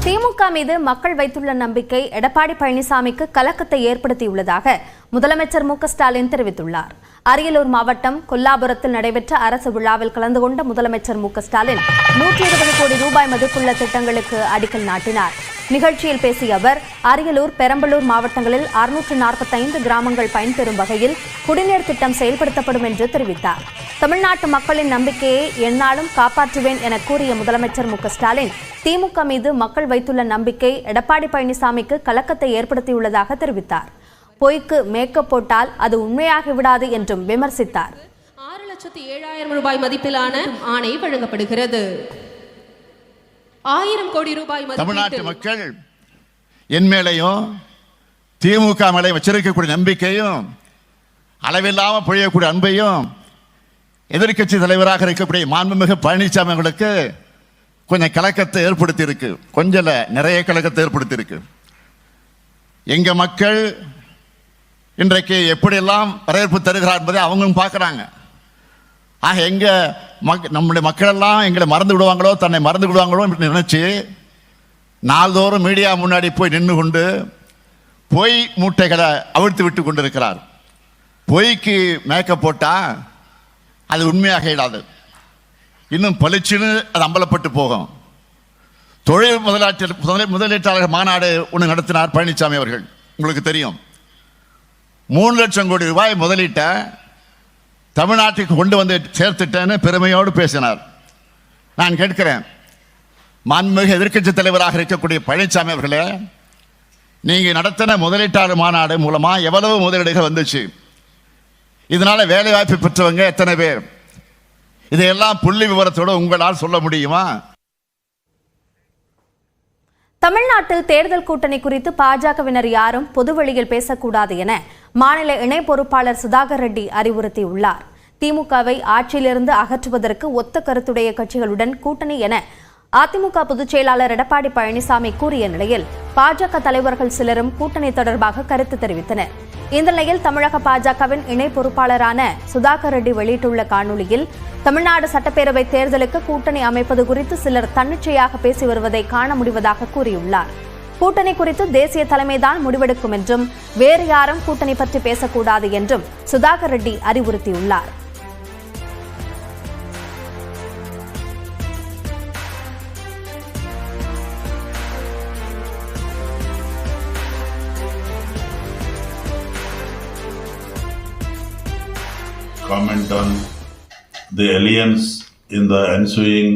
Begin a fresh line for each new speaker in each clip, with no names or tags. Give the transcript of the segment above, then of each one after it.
திமுக மீது மக்கள் வைத்துள்ள நம்பிக்கை எடப்பாடி பழனிசாமிக்கு கலக்கத்தை ஏற்படுத்தியுள்ளதாக முதலமைச்சர் மு.க. ஸ்டாலின் தெரிவித்துள்ளார். அரியலூர் மாவட்டம் கொல்லாபுரத்தில் நடைபெற்ற அரசு விழாவில் கலந்து கொண்ட முதலமைச்சர் மு.க. ஸ்டாலின் 120 கோடி ரூபாய் மதிப்புள்ள திட்டங்களுக்கு அடிக்கல் நாட்டினார். நிகழ்ச்சியில் பேசிய அவர், அரியலூர், பெரம்பலூர் மாவட்டங்களில் 645 கிராமங்கள் பயன்பெறும் வகையில் குடிநீர் திட்டம் செயல்படுத்தப்படும் என்று தெரிவித்தார். தமிழ்நாட்டு மக்களின் நம்பிக்கையை எந்நாளும் காப்பாற்றுவேன் என கூறிய முதலமைச்சர் மு.க. ஸ்டாலின், திமுக மீது மக்கள் வைத்துள்ள நம்பிக்கை எடப்பாடி பழனிசாமிக்கு கலக்கத்தை ஏற்படுத்தியுள்ளதாக தெரிவித்தார். பொய்க்கு மேக்கப் போட்டால் அது உண்மையாகிவிடாது என்றும் விமர்சித்தார்.
6,07,000 ரூபாய் மதிப்பிலான ஆணை வழங்கப்படுகிறது. 1000 கோடி ரூபாய்
தமிழ்நாட்டு மக்கள் என் மேலையும் திமுக மேலே வச்சிருக்கக்கூடிய நம்பிக்கையும் அளவில்லாமல் பொழியக்கூடிய அன்பையும் எதிர்கட்சி தலைவராக இருக்கக்கூடிய மாண்புமிகு பழனிசாமி அவர்களுக்கு கொஞ்சம் கலக்கத்தை ஏற்படுத்தி இருக்கு. கொஞ்சம் நிறைய கலக்கத்தை ஏற்படுத்தி இருக்கு. எங்க மக்கள் இன்றைக்கு எப்படியெல்லாம் வரவேற்பு தருகிறார் என்பதை அவங்களும் பார்க்குறாங்க. ஆக நம்முடைய மக்கள் எல்லாம் எங்களை மறந்து விடுவாங்களோ, தன்னை மறந்து விடுவாங்களோ என்று நினைச்சு நாள்தோறும் மீடியா முன்னாடி போய் நின்று கொண்டு பொய் மூட்டைகளை அவிழ்த்து விட்டு கொண்டிருக்கிறார். பொய்க்கு மேக்கப் போட்டா அது உண்மையாக இடாது, இன்னும் பளிச்சுன்னு அது அம்பலப்பட்டு போகும். தொழில் முதலீட்டாளர்கள் மாநாடு ஒன்று நடத்தினார் பழனிசாமி அவர்கள். உங்களுக்கு தெரியும், 3 லட்சம் கோடி ரூபாய் முதலீட்ட தமிழ்நாட்டுக்கு கொண்டு வந்து சேர்த்துட்டேன்னு பெருமையோடு பேசினார். நான் கேட்கிறேன், மாண்புமிகு எதிர்க்கட்சி தலைவராக இருக்கக்கூடிய பழனிசாமி அவர்களே, நீங்க நடத்தின முதலீட்டாளர் மாநாடு மூலமா எவ்வளவு முதலீடுகள் வந்துச்சு? இதனால வேலை வாய்ப்பு பெற்றவங்க எத்தனை பேர்? இதையெல்லாம் புள்ளி விவரத்தோடு உங்களால் சொல்ல முடியுமா?
தமிழ்நாட்டில் தேர்தல் கூட்டணி குறித்து பாஜகவினர் யாரும் பொதுவெளியில் பேசக்கூடாது என மாநில இணை பொறுப்பாளர் சுதாகர் ரெட்டி அறிவுறுத்தியுள்ளார். திமுகவை ஆட்சியிலிருந்து அகற்றுவதற்கு ஒத்த கருத்துடைய கட்சிகளுடன் கூட்டணி என அதிமுக பொதுச் செயலாளர் எடப்பாடி பழனிசாமி கூறிய நிலையில் பாஜக தலைவர்கள் சிலரும் கூட்டணி தொடர்பாக கருத்து தெரிவித்தனர். இந்த நிலையில் தமிழக பாஜகவின் இணை பொறுப்பாளரான சுதாகர் ரெட்டி வெளியிட்டுள்ள காணொலியில், தமிழ்நாடு சட்டப்பேரவை தேர்தலுக்கு கூட்டணி அமைப்பது குறித்து சிலர் தன்னிச்சையாக பேசி வருவதை காண முடிவதாக கூறியுள்ளார். கூட்டணி குறித்து தேசிய தலைமைதான் முடிவெடுக்கும் என்றும் வேறு யாரும் கூட்டணி பற்றி பேசக்கூடாது என்றும் சுதாகர் ரெட்டி அறிவுறுத்தியுள்ளார்.
Comment on the alliance in the ensuing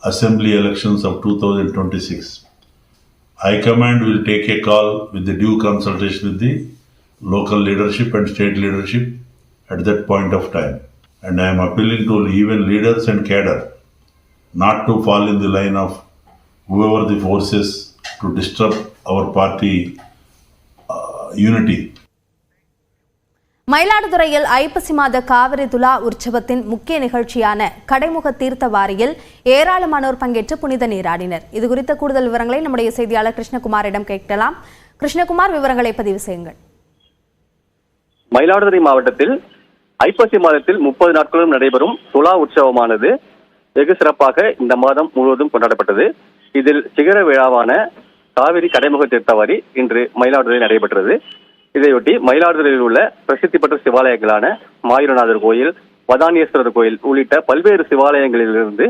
assembly elections of 2026. High Command will take a call with the due consultation with the local leadership and state leadership at that point of time. And I am appealing to even leaders and cadre not to fall in the line of whoever the forces to disrupt our party unity.
மயிலாடுதுறையில் ஐப்பசி மாத காவிரி துலா உற்சவத்தின் முக்கிய நிகழ்ச்சியான கடைமுக தீர்த்த வாரியில் ஏராளமானோர் பங்கேற்று புனித நீராடினர். இதுகுறித்த கூடுதல் விவரங்களை நம்முடைய செய்தியாளர் கிருஷ்ணகுமாரிடம் கேட்கலாம். கிருஷ்ணகுமார், விவரங்களை பதிவு செய்யுங்கள்.
மயிலாடுதுறை மாவட்டத்தில் ஐப்பசி மாதத்தில் 30 நாட்களும் நடைபெறும் துலா உற்சவமானது வெகு சிறப்பாக இந்த மாதம் முழுவதும் கொண்டாடப்பட்டது. இதில் சிகர விழாவான காவிரி கடைமுக தீர்த்தவாரி இன்று மயிலாடுதுறையில் நடைபெற்றது. இதையொட்டி மயிலாடுதுறையில் உள்ள பிரசித்தி பெற்ற சிவாலயங்களான மாயூரநாதர் கோயில், வதானியேஸ்வரர் கோயில் உள்ளிட்ட பல்வேறு சிவாலயங்களிலிருந்து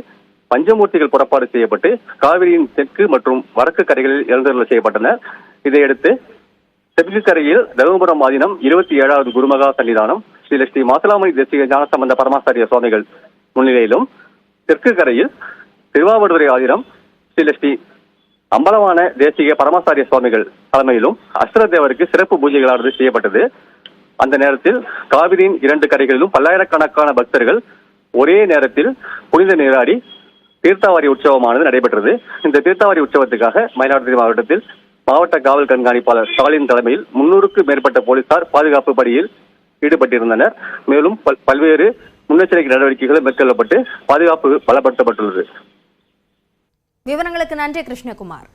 பஞ்சமூர்த்திகள் புறப்பாடு செய்யப்பட்டு காவிரியின் தெற்கு மற்றும் வடக்கு கரைகளில் எழுந்தருள செய்யப்பட்டனர். இதையடுத்து தெற்கு கரையில் தருமபுரம் ஆதீனம் 27வது குருமகா சன்னிதானம் ஸ்ரீ மாசிலாமணி தேசிக ஞானசம்பந்த பரமாச்சாரிய சுவாமிகள் முன்னிலையிலும், தெற்கு கரையில் திருவாவடுதுறை ஆதீனம் ஸ்ரீ அம்பலமான தேசிக பரமாச்சாரிய சுவாமிகள் தலைமையிலும் அஷ்டதேவருக்கு சிறப்பு பூஜைகளானது செய்யப்பட்டது. அந்த நேரத்தில் காவிரியின் 2 கரைகளிலும் பல்லாயிரக்கணக்கான பக்தர்கள் ஒரே நேரத்தில் புனித நீராடி தீர்த்தாவாரி உற்சவமானது நடைபெற்றது. இந்த தீர்த்தாவாரி உற்சவத்துக்காக மயிலாடுதுறை மாவட்டத்தில் மாவட்ட காவல் கண்காணிப்பாளர் ஸ்டாலின் தலைமையில் 300க்கும் மேற்பட்ட போலீசார் பாதுகாப்பு பணியில் ஈடுபட்டிருந்தனர். மேலும் பல்வேறு முன்னெச்சரிக்கை நடவடிக்கைகள் மேற்கொள்ளப்பட்டு பாதுகாப்பு பலப்படுத்தப்பட்டுள்ளது.
விவரங்களுக்கு நன்றி கிருஷ்ணகுமார்.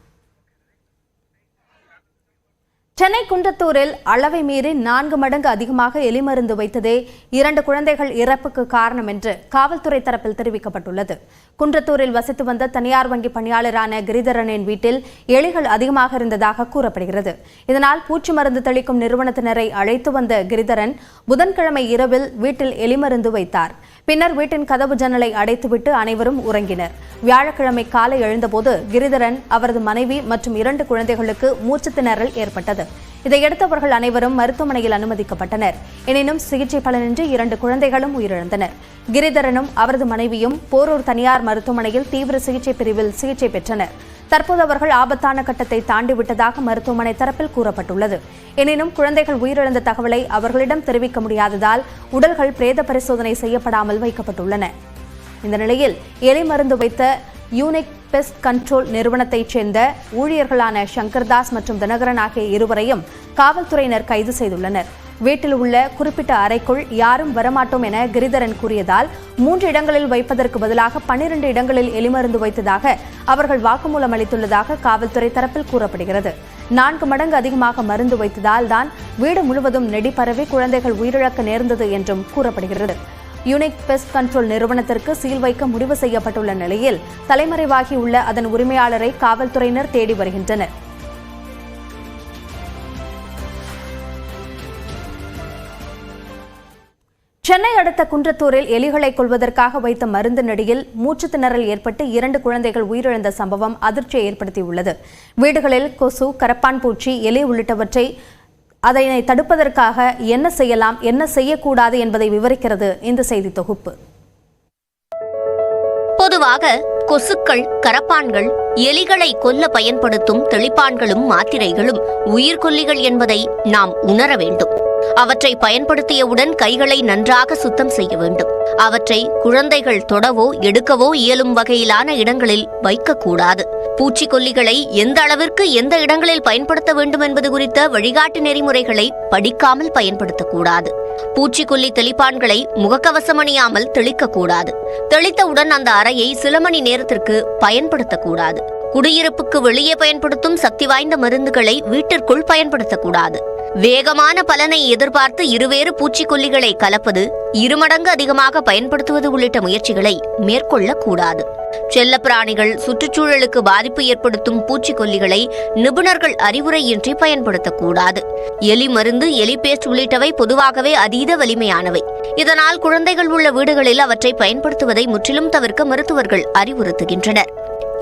சென்னை குன்றத்தூரில் அளவை மீறி 4 மடங்கு அதிகமாக எலிமருந்து வைத்ததே 2 குழந்தைகள் இறப்புக்கு காரணம் என்று காவல்துறை தரப்பில் தெரிவிக்கப்பட்டுள்ளது. குன்றத்தூரில் வசித்து வந்த தனியார் வங்கி பணியாளரான கிரிதரனின் வீட்டில் எலிகள் அதிகமாக இருந்ததாக கூறப்படுகிறது. இதனால் பூச்சி மருந்து தெளிக்கும் நிறுவனத்தினரை அழைத்து வந்த கிரிதரன் புதன்கிழமை இரவில் வீட்டில் எலிமருந்து வைத்தார். பின்னர் வீட்டின் கதவு ஜன்னலை அடைத்துவிட்டு அனைவரும் உறங்கினர். வியாழக்கிழமை காலை எழுந்தபோது கிரிதரன், அவரது மனைவி மற்றும் 2 குழந்தைகளுக்கு மூச்சுத் திணறல் ஏற்பட்டது. இதையடுத்து அவர்கள் அனைவரும் மருத்துவமனையில் அனுமதிக்கப்பட்டனர். எனினும் சிகிச்சை பலனின்றி 2 குழந்தைகளும் உயிரிழந்தனர். கிரிதரனும் அவரது மனைவியும் போரூர் தனியார் மருத்துவமனையில் தீவிர சிகிச்சை பிரிவில் சிகிச்சை பெற்றனர். தற்போது அவர்கள் ஆபத்தான கட்டத்தை தாண்டிவிட்டதாக மருத்துவமனை தரப்பில் கூறப்பட்டுள்ளது. எனினும் குழந்தைகள் உயிரிழந்த தகவலை அவர்களிடம் தெரிவிக்க முடியாததால் உடல்கள் பிரேத பரிசோதனை செய்யப்படாமல் வைக்கப்பட்டுள்ளன. இந்த நிலையில் எலி மருந்து வைத்த யூனிக் பெஸ்ட் கண்ட்ரோல் நிறுவனத்தைச் சேர்ந்த ஊழியர்களான சங்கர்தாஸ் மற்றும் தினகரன் ஆகிய இருவரையும் காவல்துறையினர் கைது செய்துள்ளனர். வீட்டில் உள்ள குறிப்பிட்ட அறைக்குள் யாரும் வரமாட்டோம் என கிரிதரன் கூறியதால் 3 இடங்களில் வைப்பதற்கு பதிலாக 12 இடங்களில் எலிமருந்து வைத்ததாக அவர்கள் வாக்குமூலம் அளித்துள்ளதாக காவல்துறை தரப்பில் கூறப்படுகிறது. 4 மடங்கு அதிகமாக மருந்து வைத்ததால் தான் வீடு முழுவதும் நெடி பரவி குழந்தைகள் உயிரிழக்க நேர்ந்தது என்றும் கூறப்படுகிறது. யூனிக் பெஸ்ட் கண்ட்ரோல் நிறுவனத்திற்கு சீல் வைக்க முடிவு செய்யப்பட்டுள்ள நிலையில் தலைமறைவாகியுள்ள அதன் உரிமையாளரை காவல்துறையினர் தேடி வருகின்றனர். சென்னை அடுத்த குன்றத்தூரில் எலிகளை கொல்வதற்காக வைத்த மருந்து நெடியில் மூச்சுத் திணறல் ஏற்பட்டு 2 குழந்தைகள் உயிரிழந்த சம்பவம் அதிர்ச்சியை ஏற்படுத்தியுள்ளது. வீடுகளில் கொசு, கரப்பான் பூச்சி, எலி உள்ளிட்டவற்றை அதனை தடுப்பதற்காக என்ன செய்யலாம், என்ன செய்யக்கூடாது என்பதை விவரிக்கிறது இந்த செய்தி தொகுப்பு.
பொதுவாக கொசுக்கள், கரப்பான்கள், எலிகளை கொல்ல பயன்படுத்தும் தெளிப்பான்களும் மாத்திரைகளும் உயிர்கொல்லிகள் என்பதை நாம் உணர வேண்டும். அவற்றை பயன்படுத்தியவுடன் கைகளை நன்றாக சுத்தம் செய்ய வேண்டும். அவற்றை குழந்தைகள் தொடவோ எடுக்கவோ இயலும் வகையிலான இடங்களில் வைக்கக்கூடாது. பூச்சிக்கொல்லிகளை எந்த அளவிற்கு எந்த இடங்களில் பயன்படுத்த வேண்டும் என்பது குறித்த வழிகாட்டு நெறிமுறைகளை படிக்காமல் பயன்படுத்தக்கூடாது. பூச்சிக்கொல்லி தெளிப்பான்களை முகக்கவசம் அணியாமல் தெளிக்கக்கூடாது. தெளித்தவுடன் அந்த அறையை சில மணி நேரத்திற்கு பயன்படுத்தக்கூடாது. குடியிருப்புக்கு வெளியே பயன்படுத்தும் சக்தி வாய்ந்த மருந்துகளை வீட்டிற்குள் பயன்படுத்தக்கூடாது. வேகமான பலனை எதிர்பார்த்து இருவேறு பூச்சிக்கொல்லிகளை கலப்பது, 2 மடங்கு அதிகமாக பயன்படுத்துவது உள்ளிட்ட முயற்சிகளை மேற்கொள்ளக்கூடாது. செல்லப்பிராணிகள், சுற்றுச்சூழலுக்கு பாதிப்பு ஏற்படுத்தும் பூச்சிக்கொல்லிகளை நிபுணர்கள் அறிவுரையின்றி பயன்படுத்தக்கூடாது. எலி மருந்து, எலி பேஸ்ட் உள்ளிட்டவை பொதுவாகவே அதீத வலிமையானவை. இதனால் குழந்தைகள் உள்ள வீடுகளில் அவற்றை பயன்படுத்துவதை முற்றிலும் தவிர்க்க மருத்துவர்கள் அறிவுறுத்துகின்றனர்.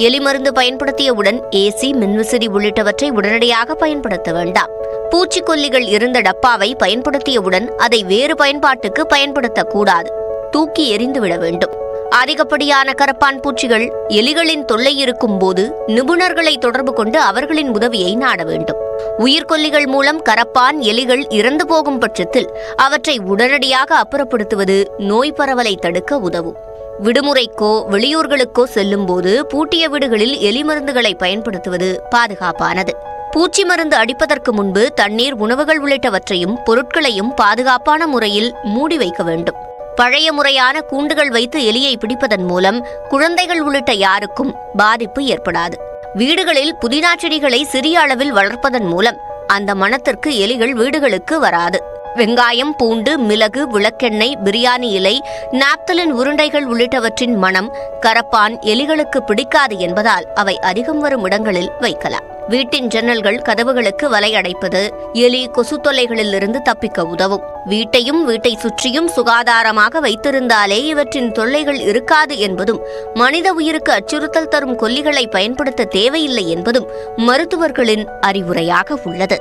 எலி மருந்து பயன்படுத்தியவுடன் ஏசி, மின்விசிறி உள்ளிட்டவற்றை உடனடியாக பயன்படுத்த வேண்டாம். பூச்சிக்கொல்லிகள் இருந்த டப்பாவை பயன்படுத்தியவுடன் அதை வேறு பயன்பாட்டுக்கு பயன்படுத்தக்கூடாது. தூக்கி எறிந்துவிட வேண்டும். அதிகப்படியான கரப்பான் பூச்சிகள், எலிகளின் தொல்லை இருக்கும் போது நிபுணர்களை தொடர்பு கொண்டு அவர்களின் உதவியை நாட வேண்டும். உயிர்கொல்லிகள் மூலம் கரப்பான், எலிகள் இறந்து போகும் பட்சத்தில் அவற்றை உடனடியாக அப்புறப்படுத்துவது நோய் பரவலை தடுக்க உதவும். விடுமுறைக்கோ வெளியூர்களுக்கோ செல்லும் போது பூட்டிய வீடுகளில் எலி மருந்துகளை பயன்படுத்துவது பாதுகாப்பானது. பூச்சி மருந்து அடிப்பதற்கு முன்பு தண்ணீர், உணவுகள் உள்ளிட்டவற்றையும் பொருட்களையும் பாதுகாப்பான முறையில் மூடி வைக்க வேண்டும். பழைய முறையான கூண்டுகள் வைத்து எலியை பிடிப்பதன் மூலம் குழந்தைகள் உள்ளிட்ட யாருக்கும் பாதிப்பு ஏற்படாது. வீடுகளில் புதினா செடிகளை சிறிய அளவில் வளர்ப்பதன் மூலம் அந்த மணத்திற்கு எலிகள் வீடுகளுக்கு வராது. வெங்காயம், பூண்டு, மிளகு, விளக்கெண்ணெய், பிரியாணி இலை, நாப்தலின் உருண்டைகள் உள்ளிட்டவற்றின் மனம் கரப்பான், எலிகளுக்கு பிடிக்காது என்பதால் அவை அதிகம் வரும் இடங்களில் வைக்கலாம். வீட்டின் ஜன்னல்கள், கதவுகளுக்கு வலை அடைப்பது எலி, கொசு தொல்லைகளிலிருந்து தப்பிக்க உதவும். வீட்டையும் வீட்டை சுற்றியும் சுகாதாரமாக வைத்திருந்தாலே இவற்றின் தொல்லைகள் இருக்காது என்பதும், மனித உயிருக்கு அச்சுறுத்தல் தரும் கொல்லிகளை பயன்படுத்த தேவையில்லை என்பதும் மருத்துவர்களின் அறிவுரையாக உள்ளது.